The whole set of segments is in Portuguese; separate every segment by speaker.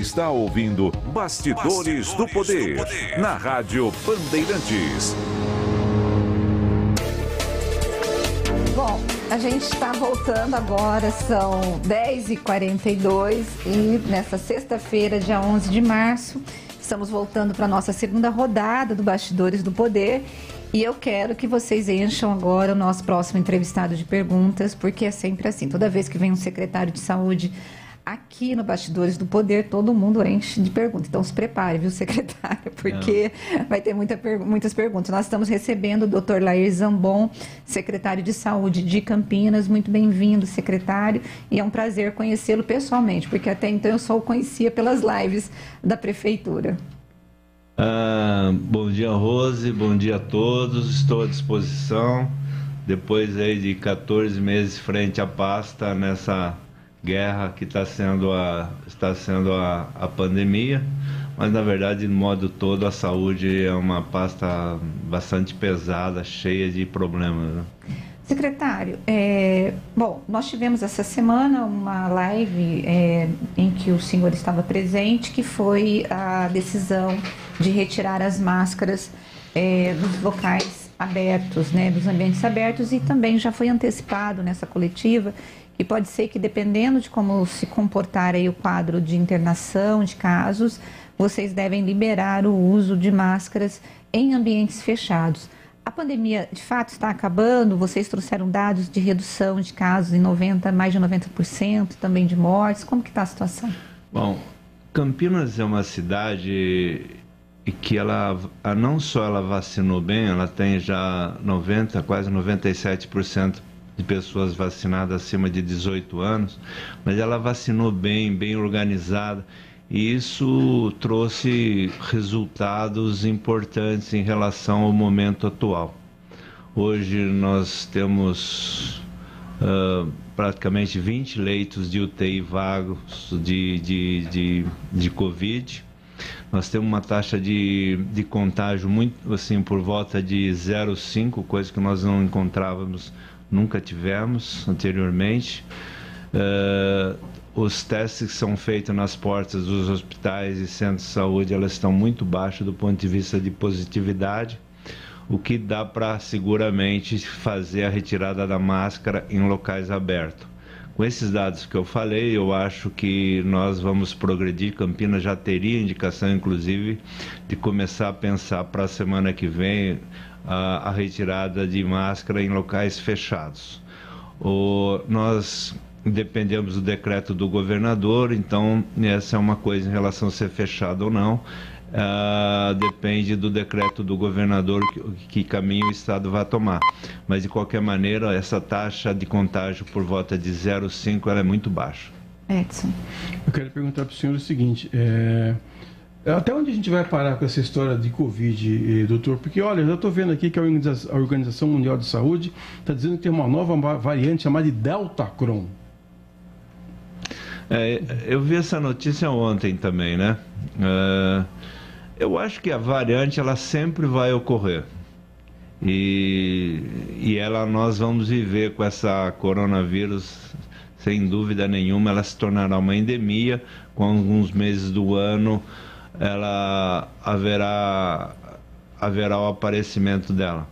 Speaker 1: está ouvindo Bastidores do Poder, na Rádio Bandeirantes.
Speaker 2: Bom, a gente está voltando agora, são 10h42 e nessa sexta-feira, dia 11 de março, estamos voltando para a nossa segunda rodada do Bastidores do Poder. E eu quero que vocês encham agora o nosso próximo entrevistado de perguntas, porque é sempre assim, toda vez que vem um secretário de saúde aqui no Bastidores do Poder, todo mundo enche de perguntas. Então se prepare, viu, secretário, porque vai ter muitas perguntas. Nós estamos recebendo o Dr. Lair Zambon, secretário de Saúde de Campinas. Muito bem-vindo, secretário, e é um prazer conhecê-lo pessoalmente, porque até então eu só o conhecia pelas lives da Prefeitura.
Speaker 3: Bom dia, Rose, bom dia a todos, estou à disposição, depois aí de 14 meses frente à pasta nessa guerra que está sendo a pandemia, mas na verdade, de modo todo, a saúde é uma pasta bastante pesada, cheia de problemas, né?
Speaker 2: Secretário, bom, nós tivemos essa semana uma live em que o senhor estava presente, que foi a decisão de retirar as máscaras dos locais abertos, né, dos ambientes abertos, e também já foi antecipado nessa coletiva, e pode ser que, dependendo de como se comportar aí o quadro de internação de casos, vocês devem liberar o uso de máscaras em ambientes fechados. A pandemia, de fato, está acabando? Vocês trouxeram dados de redução de casos em mais de 90%, também de mortes. Como que está a situação?
Speaker 3: Bom, Campinas é uma cidade que ela não só ela vacinou bem, ela tem já quase 97% de pessoas vacinadas acima de 18 anos, mas ela vacinou bem organizada. E isso trouxe resultados importantes em relação ao momento atual. Hoje nós temos praticamente 20 leitos de UTI vagos de Covid. Nós temos uma taxa de contágio muito assim, por volta de 0,5, coisa que nós não encontrávamos, nunca tivemos anteriormente. Os testes que são feitos nas portas dos hospitais e centros de saúde, elas estão muito baixas do ponto de vista de positividade, o que dá para seguramente fazer a retirada da máscara em locais abertos. Com esses dados que eu falei, eu acho que nós vamos progredir. Campinas já teria indicação, inclusive, de começar a pensar para a semana que vem a retirada de máscara em locais fechados. Nós dependemos do decreto do governador, então essa é uma coisa em relação a ser fechado ou não. Depende do decreto do governador que caminho o Estado vai tomar. Mas, de qualquer maneira, essa taxa de contágio por volta de 0,5 ela é muito baixa.
Speaker 2: Edson.
Speaker 4: Eu quero perguntar para o senhor o seguinte, até onde a gente vai parar com essa história de Covid, doutor? Porque, olha, eu estou vendo aqui que a Organização Mundial de Saúde está dizendo que tem uma nova variante chamada de Deltacron.
Speaker 3: Eu vi essa notícia ontem também, né? Eu acho que a variante ela sempre vai ocorrer e nós vamos viver com essa coronavírus, sem dúvida nenhuma. Ela se tornará uma endemia. Com alguns meses do ano ela haverá o aparecimento dela.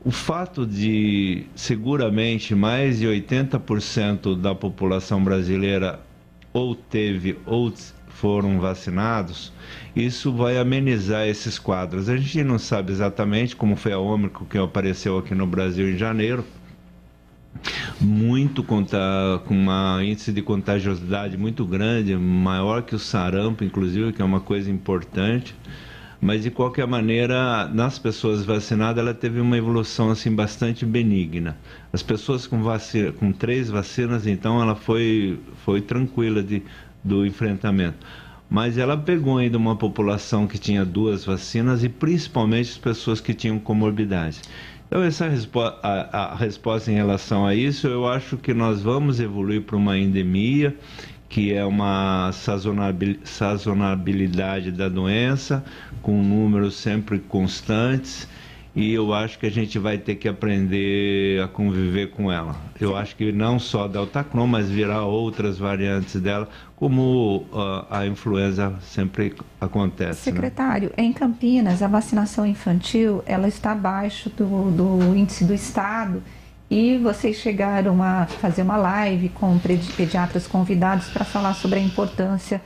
Speaker 3: O fato de seguramente mais de 80% da população brasileira ou teve ou foram vacinados, isso vai amenizar esses quadros. A gente não sabe exatamente como foi a Ômicron que apareceu aqui no Brasil em janeiro, com um índice de contagiosidade muito grande, maior que o sarampo, inclusive, que é uma coisa importante. Mas, de qualquer maneira, nas pessoas vacinadas, ela teve uma evolução assim, bastante benigna. As pessoas com 3 vacinas, então, ela foi tranquila do enfrentamento. Mas ela pegou ainda uma população que tinha 2 vacinas e, principalmente, as pessoas que tinham comorbidades. Então, a resposta em relação a isso, eu acho que nós vamos evoluir para uma endemia, que é uma sazonabilidade da doença, com números sempre constantes, e eu acho que a gente vai ter que aprender a conviver com ela. Eu acho que não só a Deltacron, mas virá outras variantes dela, como a influenza sempre acontece.
Speaker 2: Secretário, né? Em Campinas, a vacinação infantil ela está abaixo do índice do estado, e vocês chegaram a fazer uma live com pediatras convidados para falar sobre a importância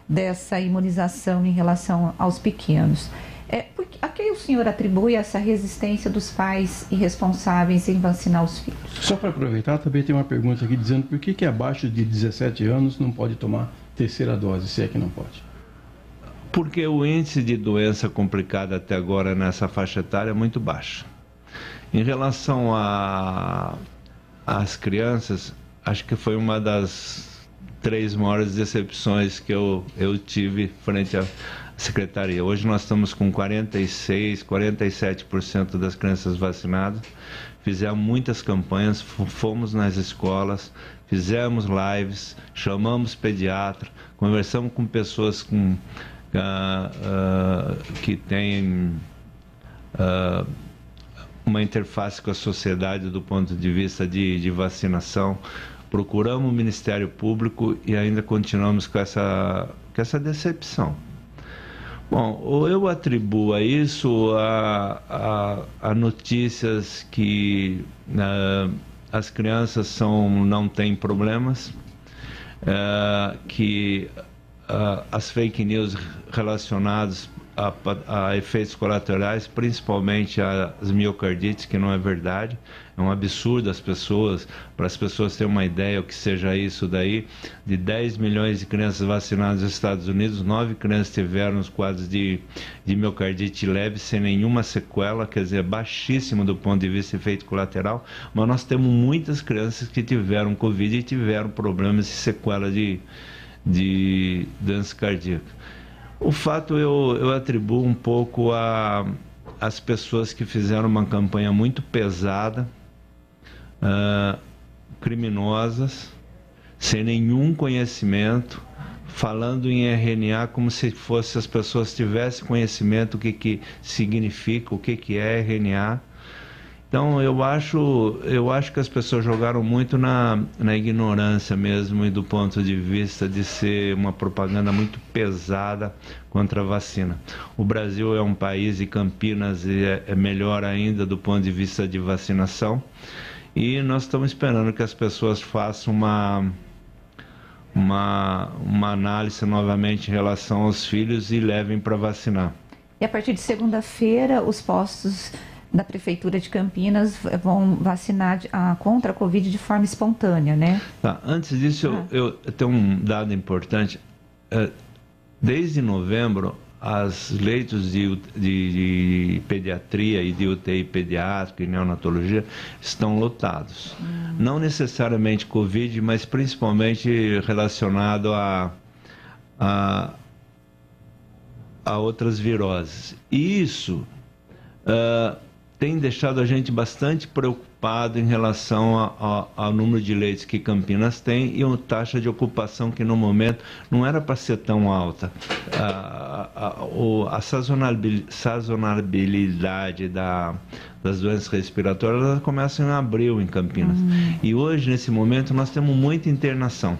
Speaker 2: dessa imunização em relação aos pequenos. A que o senhor atribui essa resistência dos pais irresponsáveis em vacinar os filhos?
Speaker 4: Só para aproveitar, também tem uma pergunta aqui dizendo por que abaixo de 17 anos não pode tomar terceira dose, se é que não pode.
Speaker 3: Porque o índice de doença complicada até agora nessa faixa etária é muito baixo. Em relação às crianças, acho que foi uma das 3 maiores decepções que eu tive frente à Secretaria. Hoje nós estamos com 46%, 47% das crianças vacinadas. Fizemos muitas campanhas, fomos nas escolas, fizemos lives, chamamos pediatra, conversamos com pessoas que têm uma interface com a sociedade do ponto de vista de vacinação. Procuramos o Ministério Público e ainda continuamos com essa decepção. Bom, eu atribuo a isso a notícias que as crianças não têm problemas, que as fake news relacionadas a efeitos colaterais, principalmente as miocardites, que não é verdade. É um absurdo para as pessoas terem uma ideia o que seja isso daí. De 10 milhões de crianças vacinadas nos Estados Unidos, 9 crianças tiveram os quadros de miocardite leve, sem nenhuma sequela, quer dizer, baixíssimo do ponto de vista de efeito colateral, mas nós temos muitas crianças que tiveram Covid e tiveram problemas de sequela de doença cardíaca. O fato eu atribuo um pouco às pessoas que fizeram uma campanha muito pesada, criminosas, sem nenhum conhecimento, falando em RNA como se fosse as pessoas tivessem conhecimento o que significa, o que é RNA. Então eu acho que as pessoas jogaram muito na ignorância mesmo, e do ponto de vista de ser uma propaganda muito pesada contra a vacina. O Brasil é um país, e Campinas é melhor ainda do ponto de vista de vacinação, e nós estamos esperando que as pessoas façam uma análise novamente em relação aos filhos e levem para vacinar.
Speaker 2: E a partir de segunda-feira, os postos da Prefeitura de Campinas vão vacinar contra a Covid de forma espontânea, né?
Speaker 3: Tá. Antes disso, eu tenho um dado importante. Desde novembro, os leitos de pediatria e de UTI pediátrica e neonatologia estão lotados. Não necessariamente Covid, mas principalmente relacionado a outras viroses. E isso tem deixado a gente bastante preocupado em relação ao número de leitos que Campinas tem e a taxa de ocupação que no momento não era para ser tão alta. A sazonalidade das doenças respiratórias, elas começam em abril em Campinas. E hoje, nesse momento, nós temos muita internação.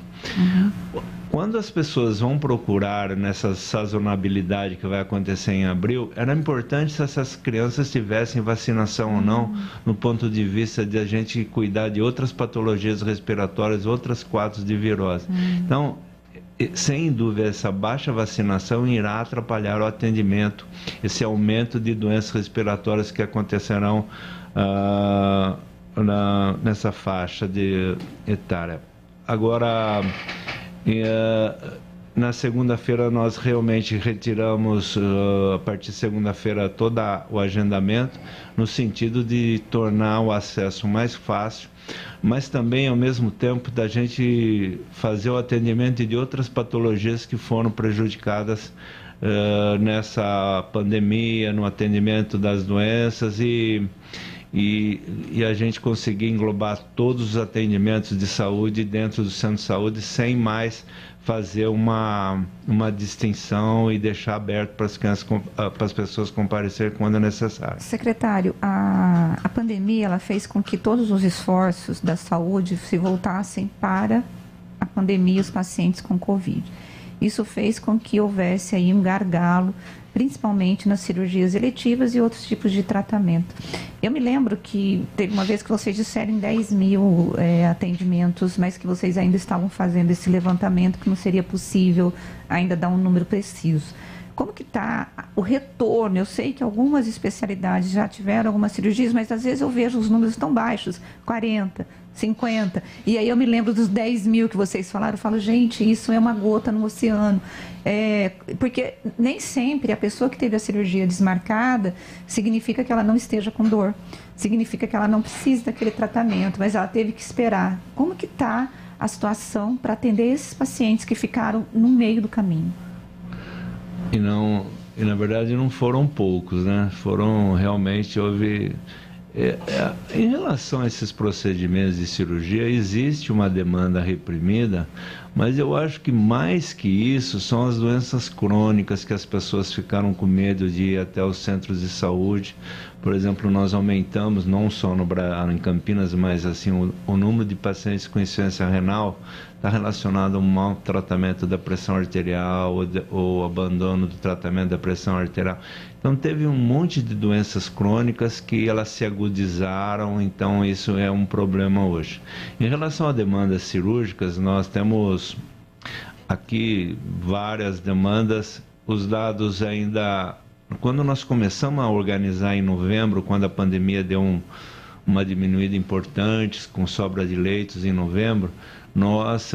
Speaker 3: Quando as pessoas vão procurar nessa sazonabilidade que vai acontecer em abril, era importante se essas crianças tivessem vacinação ou não, no ponto de vista de a gente cuidar de outras patologias respiratórias, outros quadros de virose. Então, sem dúvida, essa baixa vacinação irá atrapalhar o atendimento, esse aumento de doenças respiratórias que acontecerão nessa faixa etária. Agora, na segunda-feira nós realmente retiramos, a partir de segunda-feira, todo o agendamento, no sentido de tornar o acesso mais fácil, mas também, ao mesmo tempo, da gente fazer o atendimento de outras patologias que foram prejudicadas nessa pandemia, no atendimento das doenças, e e a gente conseguir englobar todos os atendimentos de saúde dentro do centro de saúde sem mais fazer uma distinção e deixar aberto para as crianças, para as pessoas comparecerem quando é necessário.
Speaker 2: Secretário, a pandemia ela fez com que todos os esforços da saúde se voltassem para a pandemia e os pacientes com Covid. Isso fez com que houvesse aí um gargalo, principalmente nas cirurgias eletivas e outros tipos de tratamento. Eu me lembro que teve uma vez que vocês disseram 10 mil atendimentos, mas que vocês ainda estavam fazendo esse levantamento, que não seria possível ainda dar um número preciso. Como que está o retorno? Eu sei que algumas especialidades já tiveram algumas cirurgias, mas às vezes eu vejo os números tão baixos, 40, 50. E aí eu me lembro dos 10 mil que vocês falaram, eu falo, gente, isso é uma gota no oceano. Porque nem sempre a pessoa que teve a cirurgia desmarcada significa que ela não esteja com dor, significa que ela não precisa daquele tratamento, mas ela teve que esperar. Como que está a situação para atender esses pacientes que ficaram no meio do caminho?
Speaker 3: E na verdade não foram poucos, né? Houve... em relação a esses procedimentos de cirurgia, existe uma demanda reprimida, mas eu acho que mais que isso são as doenças crônicas que as pessoas ficaram com medo de ir até os centros de saúde. Por exemplo, nós aumentamos, não só em Campinas, mas assim, o número de pacientes com insuficiência renal está relacionado a um mau tratamento da pressão arterial ou abandono do tratamento da pressão arterial. Então, teve um monte de doenças crônicas que elas se agudizaram, então isso é um problema hoje. Em relação a demandas cirúrgicas, nós temos aqui várias demandas, os dados ainda... Quando nós começamos a organizar em novembro, quando a pandemia deu uma diminuída importante, com sobra de leitos em novembro, nós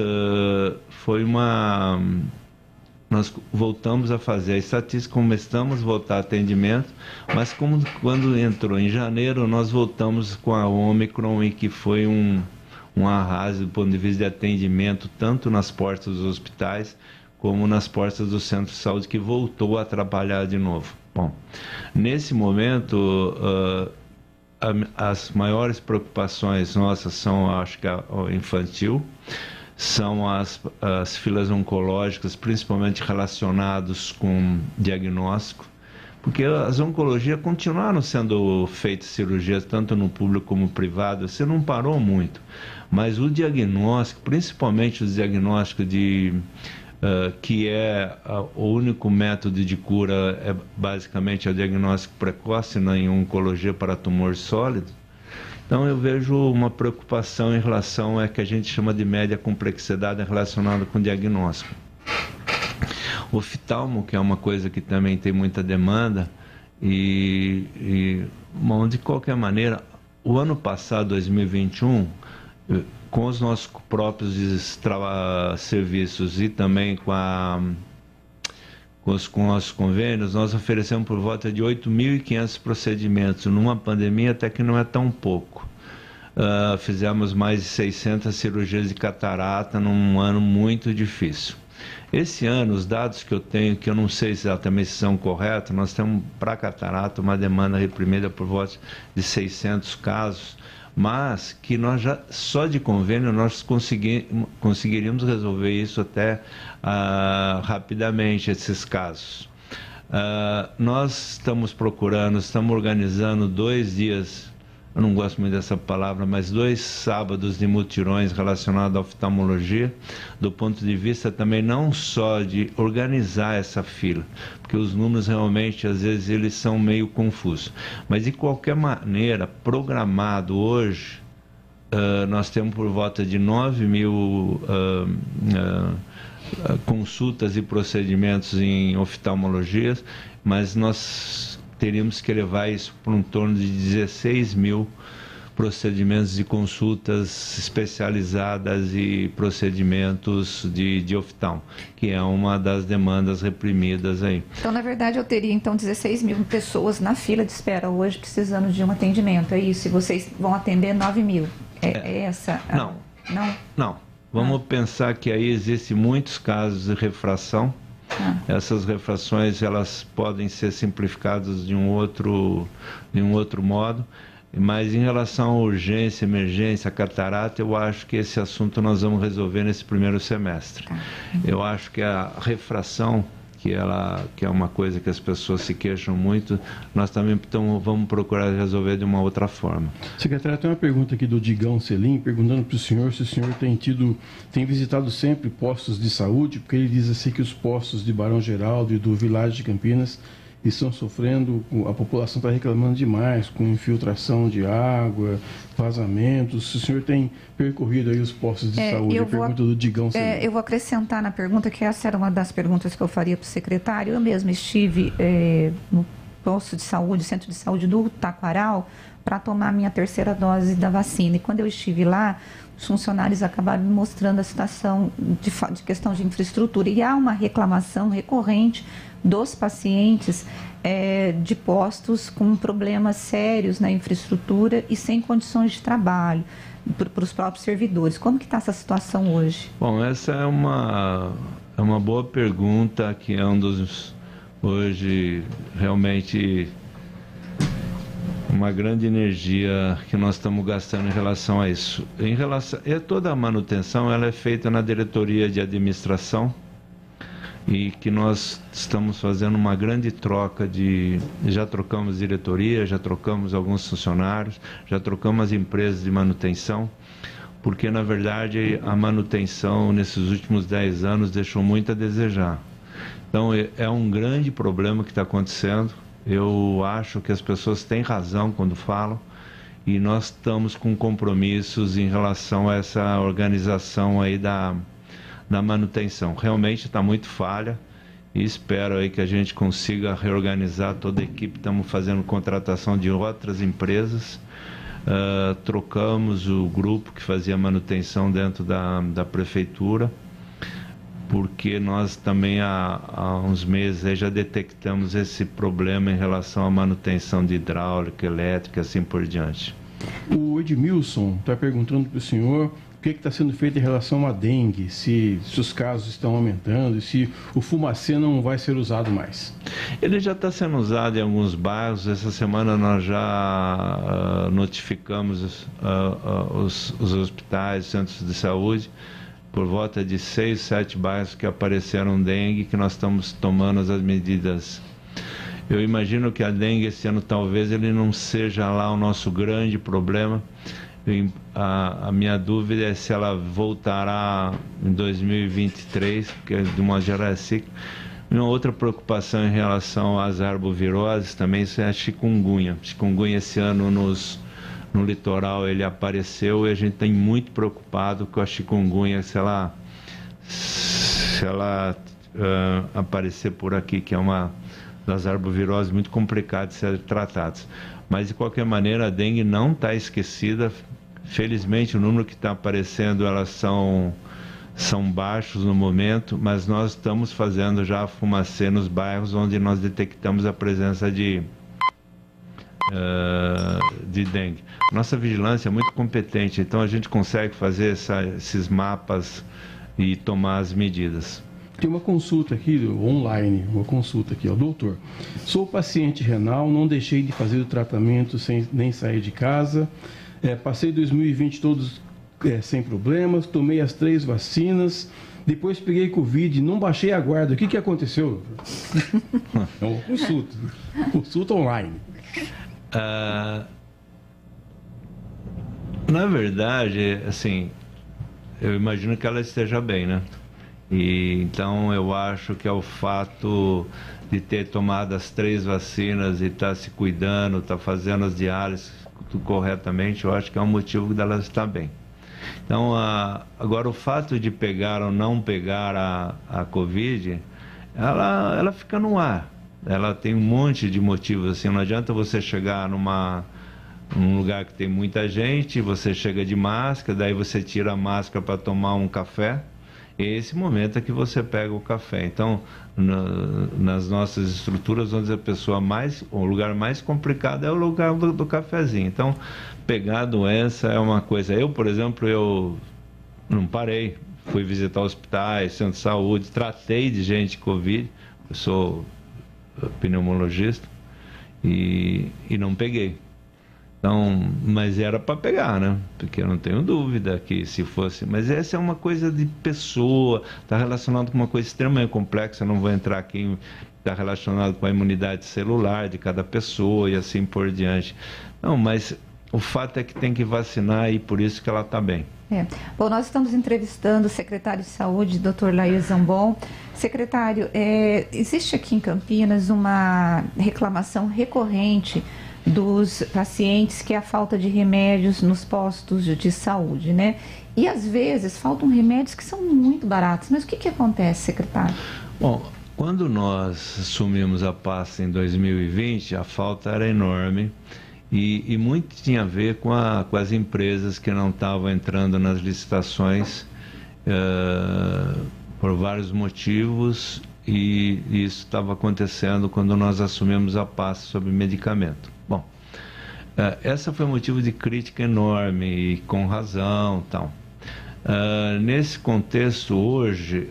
Speaker 3: voltamos a fazer a estatística, começamos a voltar a atendimento, mas quando entrou em janeiro, nós voltamos com a Ômicron, e que foi um arraso do ponto de vista de atendimento, tanto nas portas dos hospitais, como nas portas do centro de saúde, que voltou a atrapalhar de novo. Bom, nesse momento, as maiores preocupações nossas são, acho que, o infantil, são as filas oncológicas, principalmente relacionadas com diagnóstico, porque as oncologias continuaram sendo feitas cirurgias, tanto no público como no privado, você não parou muito, mas o diagnóstico, principalmente os diagnósticos que é o único método de cura, basicamente o diagnóstico precoce em oncologia para tumor sólido. Então eu vejo uma preocupação em relação que a gente chama de média complexidade relacionada com diagnóstico. O oftalmo, que é uma coisa que também tem muita demanda, bom, de qualquer maneira, o ano passado, 2021, com os nossos próprios serviços e também com os nossos convênios, nós oferecemos por volta de 8.500 procedimentos. Numa pandemia até que não é tão pouco. Fizemos mais de 600 cirurgias de catarata num ano muito difícil. Esse ano, os dados que eu tenho, que eu não sei exatamente se são corretos, nós temos para catarata uma demanda reprimida por volta de 600 casos, mas que nós já, só de convênio, nós conseguiríamos resolver isso até rapidamente, esses casos. Nós estamos organizando 2 dias, eu não gosto muito dessa palavra, mas 2 sábados de mutirões relacionados à oftalmologia, do ponto de vista também não só de organizar essa fila, porque os números realmente, às vezes, eles são meio confusos. Mas, de qualquer maneira, programado hoje, nós temos por volta de 9.000 consultas e procedimentos em oftalmologias, mas nós teríamos que levar isso para um torno de 16.000 procedimentos de consultas especializadas e procedimentos de oftalmo, que é uma das demandas reprimidas aí.
Speaker 2: Então, na verdade, eu teria 16.000 pessoas na fila de espera hoje precisando de um atendimento, é isso? E vocês vão atender 9.000? É essa?
Speaker 3: Não. Vamos pensar que aí existem muitos casos de refração. Essas refrações, elas podem ser simplificadas de um outro modo. Mas em relação à urgência, emergência, catarata, eu acho que esse assunto nós vamos resolver nesse primeiro semestre. Eu acho que a refração, que é uma coisa que as pessoas se queixam muito, nós também vamos procurar resolver de uma outra forma.
Speaker 4: Secretário, tem uma pergunta aqui do Digão Selim, perguntando para o senhor se o senhor tem visitado sempre postos de saúde, porque ele diz assim que os postos de Barão Geraldo e do Vilares de Campinas estão sofrendo, a população está reclamando demais, com infiltração de água, vazamentos. Se o senhor tem percorrido aí os postos de saúde, a pergunta do Digão Selim.
Speaker 2: Eu vou acrescentar na pergunta, que essa era uma das perguntas que eu faria para o secretário. Eu mesmo estive no posto de saúde, centro de saúde do Taquaral, para tomar a minha terceira dose da vacina. E quando eu estive lá, os funcionários acabaram me mostrando a situação de questão de infraestrutura. E há uma reclamação recorrente dos pacientes de postos com problemas sérios na infraestrutura e sem condições de trabalho para os próprios servidores. Como que está essa situação hoje?
Speaker 3: Bom, essa é uma boa pergunta, que é hoje realmente uma grande energia que nós estamos gastando em relação a isso. Toda a manutenção ela é feita na diretoria de administração, e que nós estamos fazendo uma grande troca já trocamos diretoria, já trocamos alguns funcionários, já trocamos as empresas de manutenção, porque na verdade a manutenção nesses últimos 10 anos deixou muito a desejar. Então é um grande problema que está acontecendo. Eu acho que as pessoas têm razão quando falam, e nós estamos com compromissos em relação a essa organização aí da manutenção. Realmente está muito falha, e espero aí que a gente consiga reorganizar toda a equipe. Estamos fazendo contratação de outras empresas, trocamos o grupo que fazia manutenção dentro da prefeitura, porque nós também há uns meses aí já detectamos esse problema em relação à manutenção de hidráulica, elétrica, assim por diante.
Speaker 4: O Edmilson está perguntando para o senhor o que está sendo feito em relação à dengue, se os casos estão aumentando e se o fumacê não vai ser usado mais.
Speaker 3: Ele já está sendo usado em alguns bairros. Essa semana nós já notificamos os hospitais, centros de saúde, por volta de 6, 7 bairros que apareceram dengue, que nós estamos tomando as medidas. Eu imagino que a dengue esse ano talvez ele não seja lá o nosso grande problema. A minha dúvida é se ela voltará em 2023, porque de uma geral é ciclo. Uma outra preocupação em relação às arboviroses também é a chikungunya. Chikungunya esse ano no litoral ele apareceu, e a gente está muito preocupado com a chikungunya, se ela aparecer por aqui, que é uma das arboviroses muito complicadas de ser tratadas. Mas de qualquer maneira a dengue não está esquecida. Felizmente o número que está aparecendo elas são baixos no momento, mas nós estamos fazendo já fumacê nos bairros onde nós detectamos a presença de dengue. Nossa vigilância é muito competente, então a gente consegue fazer esses mapas e tomar as medidas.
Speaker 4: Tem uma consulta aqui, online, ó, doutor. Sou paciente renal, não deixei de fazer o tratamento nem sair de casa. Passei 2020 todos sem problemas, tomei as 3 vacinas, depois peguei Covid, não baixei a guarda. O que aconteceu? É uma consulta online.
Speaker 3: Na verdade, assim, eu imagino que ela esteja bem, né? E então eu acho que é o fato de ter tomado as 3 vacinas e estar se cuidando, estar fazendo as diálises tudo corretamente, eu acho que é um motivo dela estar bem. Então, agora o fato de pegar ou não pegar a Covid, ela fica no ar. Ela tem um monte de motivos, assim, não adianta você chegar num lugar que tem muita gente, você chega de máscara, daí você tira a máscara para tomar um café, e esse momento é que você pega o café. Então, nas nossas estruturas, onde o lugar mais complicado é o lugar do cafezinho. Então, pegar a doença é uma coisa. Eu, por exemplo, eu não parei, fui visitar hospitais, centro de saúde, tratei de gente com Covid, eu sou pneumologista, e não peguei. Então, mas era para pegar, né? Porque eu não tenho dúvida que se fosse... Mas essa é uma coisa de pessoa, está relacionado com uma coisa extremamente complexa, eu não vou entrar aqui, está relacionado com a imunidade celular de cada pessoa e assim por diante. Não, mas o fato é que tem que vacinar e por isso que ela está bem.
Speaker 2: Bom, nós estamos entrevistando o secretário de Saúde, Dr. Lair Zambon. Secretário, existe aqui em Campinas uma reclamação recorrente dos pacientes que é a falta de remédios nos postos de saúde, né? E às vezes faltam remédios que são muito baratos. Mas o que acontece, secretário?
Speaker 3: Bom, quando nós assumimos a pasta em 2020, a falta era enorme. E muito tinha a ver com as empresas que não estavam entrando nas licitações por vários motivos, e isso estava acontecendo quando nós assumimos a pasta sobre medicamento. Bom, essa foi motivo de crítica enorme e com razão, tal. Nesse contexto hoje,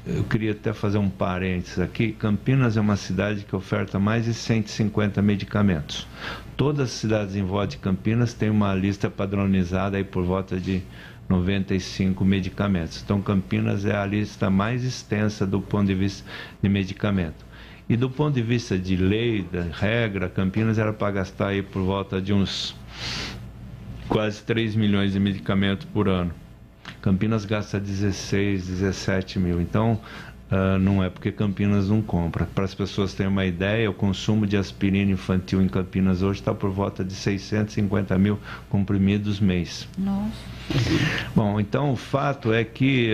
Speaker 3: eu queria até fazer um parênteses aqui. Campinas é uma cidade que oferta mais de 150 medicamentos. Todas as cidades em volta de Campinas têm uma lista padronizada aí por volta de 95 medicamentos. Então Campinas é a lista mais extensa do ponto de vista de medicamento. E do ponto de vista de lei, da regra, Campinas era para gastar aí por volta de uns quase 3 milhões de medicamentos por ano. Campinas gasta 16, 17 mil. Então, não é porque Campinas não compra. Para as pessoas terem uma ideia, o consumo de aspirina infantil em Campinas hoje está por volta de 650 mil comprimidos mês.
Speaker 2: Nossa.
Speaker 3: Bom, então o fato é que,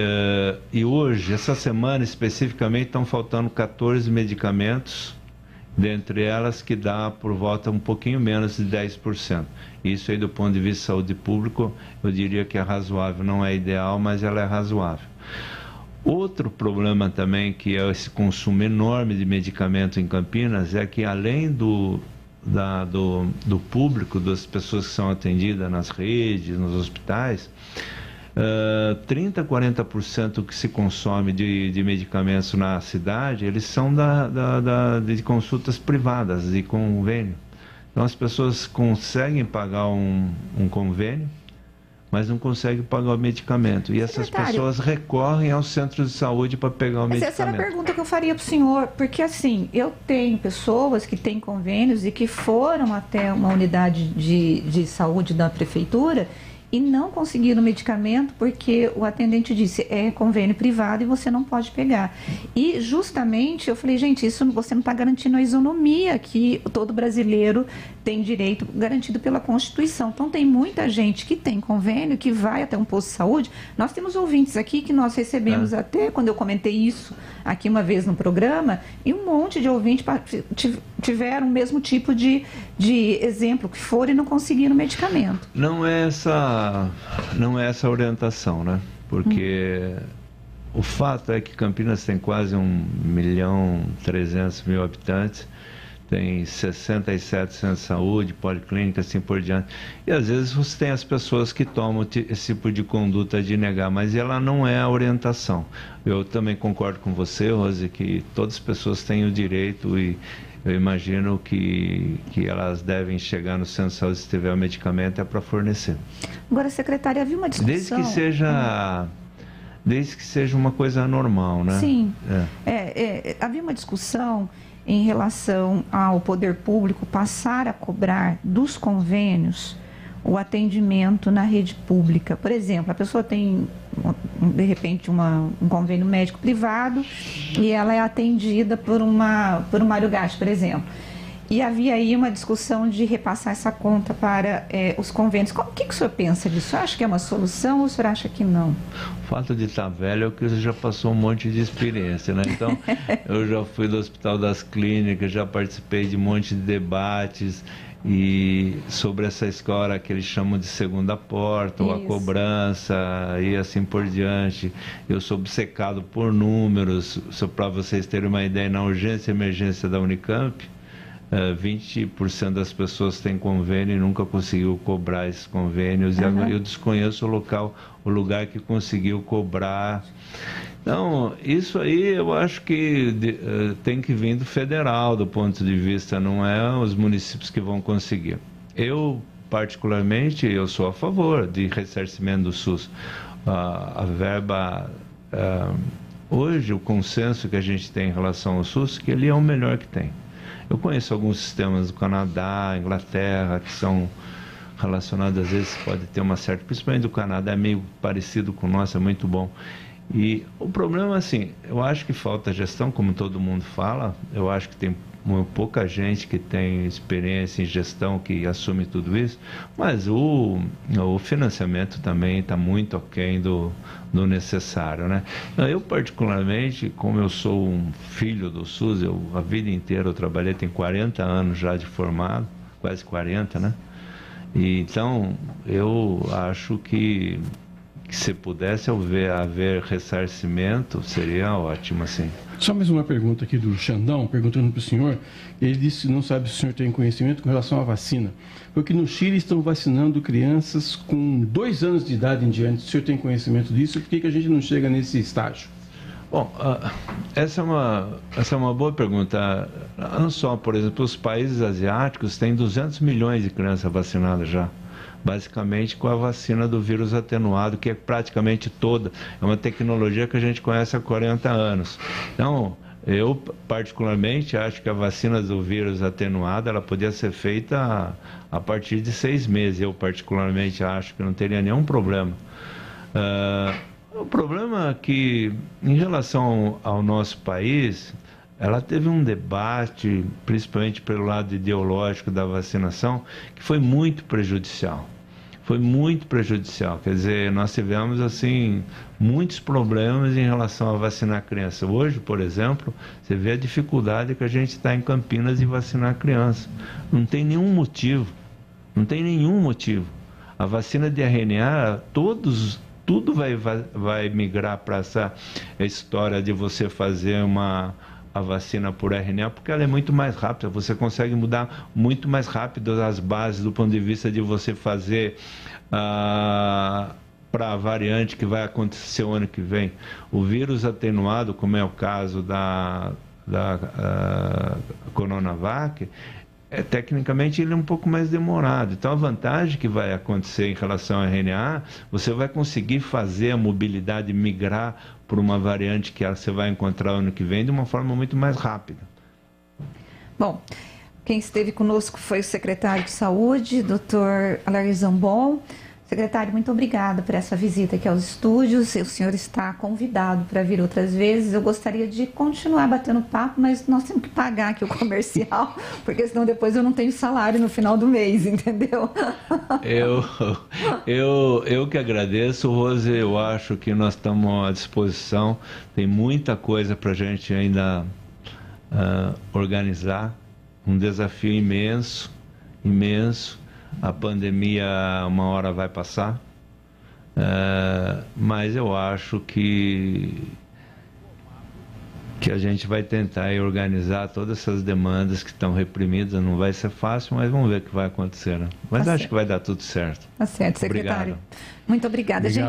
Speaker 3: e hoje, essa semana especificamente, estão faltando 14 medicamentos, dentre elas que dá por volta um pouquinho menos de 10%. Isso aí do ponto de vista de saúde pública, eu diria que é razoável, não é ideal, mas ela é razoável. Outro problema também, que é esse consumo enorme de medicamento em Campinas, é que além do público, das pessoas que são atendidas nas redes, nos hospitais, 30% a 40% que se consome de medicamentos na cidade, eles são de consultas privadas, de convênio. Então as pessoas conseguem pagar um convênio, mas não conseguem pagar o medicamento. E essas pessoas recorrem aos centros de saúde para pegar o medicamento.
Speaker 2: Essa era a pergunta que eu faria para o senhor, porque assim, eu tenho pessoas que têm convênios e que foram até uma unidade de saúde da prefeitura e não conseguiram o medicamento porque o atendente disse, é convênio privado e você não pode pegar. E justamente eu falei, gente, isso você não está garantindo a isonomia que todo brasileiro tem direito garantido pela Constituição. Então tem muita gente que tem convênio, que vai até um posto de saúde. Nós temos ouvintes aqui que nós recebemos até, quando eu comentei isso aqui uma vez no programa, e um monte de ouvintes tiveram o mesmo tipo de exemplo, que foram e não conseguiram medicamento.
Speaker 3: Não é essa orientação, né? Porque o fato é que Campinas tem quase 1.300.000 habitantes, tem 67 centros de saúde, policlínicas, assim por diante. E às vezes você tem as pessoas que tomam esse tipo de conduta de negar, mas ela não é a orientação. Eu também concordo com você, Rose, que todas as pessoas têm o direito, e eu imagino que elas devem chegar no centro de saúde, se tiver o medicamento, é para fornecer.
Speaker 2: Agora, secretária, havia uma discussão...
Speaker 3: Desde que seja uma coisa normal, né?
Speaker 2: Sim. Havia uma discussão em relação ao poder público passar a cobrar dos convênios o atendimento na rede pública. Por exemplo, a pessoa tem, de repente, um convênio médico privado e ela é atendida por um Mário Gatti, por exemplo. E havia aí uma discussão de repassar essa conta para os convênios. O que o senhor pensa disso? O senhor acha que é uma solução ou o senhor acha que não?
Speaker 3: O fato de estar velho é que você já passou um monte de experiência, né? Então, eu já fui do Hospital das Clínicas, já participei de um monte de debates e sobre essa história que eles chamam de segunda porta, ou a cobrança e assim por diante. Eu sou obcecado por números, só para vocês terem uma ideia, na urgência e emergência da Unicamp, 20% das pessoas têm convênio e nunca conseguiu cobrar esses convênios. E agora eu desconheço o lugar que conseguiu cobrar. Então, isso aí eu acho que tem que vir do federal, do ponto de vista, não é os municípios que vão conseguir. Eu, particularmente, eu sou a favor de ressarcimento do SUS. A verba, hoje, o consenso que a gente tem em relação ao SUS, que ele é o melhor que tem. Eu conheço alguns sistemas do Canadá, Inglaterra, que são relacionados, às vezes pode ter uma certa, principalmente do Canadá, é meio parecido com o nosso, é muito bom. E o problema, assim, eu acho que falta gestão, como todo mundo fala, eu acho que tem pouca gente que tem experiência em gestão que assume tudo isso, mas o financiamento também está muito aquém do necessário, né? Eu, particularmente, como eu sou um filho do SUS, a vida inteira eu trabalhei, tenho 40 anos já de formado, quase 40, né? E, então, eu acho que se pudesse haver ressarcimento, seria ótimo, assim.
Speaker 4: Só mais uma pergunta aqui do Xandão, perguntando para o senhor. Ele disse que não sabe se o senhor tem conhecimento com relação à vacina. Porque no Chile estão vacinando crianças com 2 anos de idade em diante. Se o senhor tem conhecimento disso, por que a gente não chega nesse estágio?
Speaker 3: Bom, essa é uma boa pergunta. Não só, por exemplo, os países asiáticos têm 200 milhões de crianças vacinadas já. Basicamente com a vacina do vírus atenuado, que é praticamente toda. É uma tecnologia que a gente conhece há 40 anos. Então, eu particularmente acho que a vacina do vírus atenuado, ela podia ser feita a partir de 6 meses. Eu particularmente acho que não teria nenhum problema. O problema é que, em relação ao nosso país, ela teve um debate, principalmente pelo lado ideológico da vacinação, que foi muito prejudicial. Foi muito prejudicial. Quer dizer, nós tivemos, assim, muitos problemas em relação a vacinar criança. Hoje, por exemplo, você vê a dificuldade que a gente está em Campinas de vacinar criança. Não tem nenhum motivo. Não tem nenhum motivo. A vacina de RNA, tudo vai migrar para essa história de você fazer a vacina por RNA, porque ela é muito mais rápida, você consegue mudar muito mais rápido as bases do ponto de vista de você fazer para a variante que vai acontecer o ano que vem. O vírus atenuado, como é o caso da Coronavac, tecnicamente ele é um pouco mais demorado. Então a vantagem que vai acontecer em relação ao RNA, você vai conseguir fazer a mobilidade migrar por uma variante que você vai encontrar ano que vem de uma forma muito mais rápida. Bom,
Speaker 2: quem esteve conosco foi o secretário de Saúde, Dr. Alair Zambon. Secretário, muito obrigada por essa visita aqui aos estúdios. O senhor está convidado para vir outras vezes. Eu gostaria de continuar batendo papo, mas nós temos que pagar aqui o comercial, porque senão depois eu não tenho salário no final do mês, entendeu?
Speaker 3: Eu que agradeço, Rose. Eu acho que nós estamos à disposição. Tem muita coisa para a gente ainda organizar. Um desafio imenso, imenso. A pandemia uma hora vai passar, mas eu acho que a gente vai tentar organizar todas essas demandas que estão reprimidas. Não vai ser fácil, mas vamos ver o que vai acontecer, né? Mas acho que vai dar tudo certo.
Speaker 2: Tá certo, secretário. Obrigado. Muito obrigada, gente.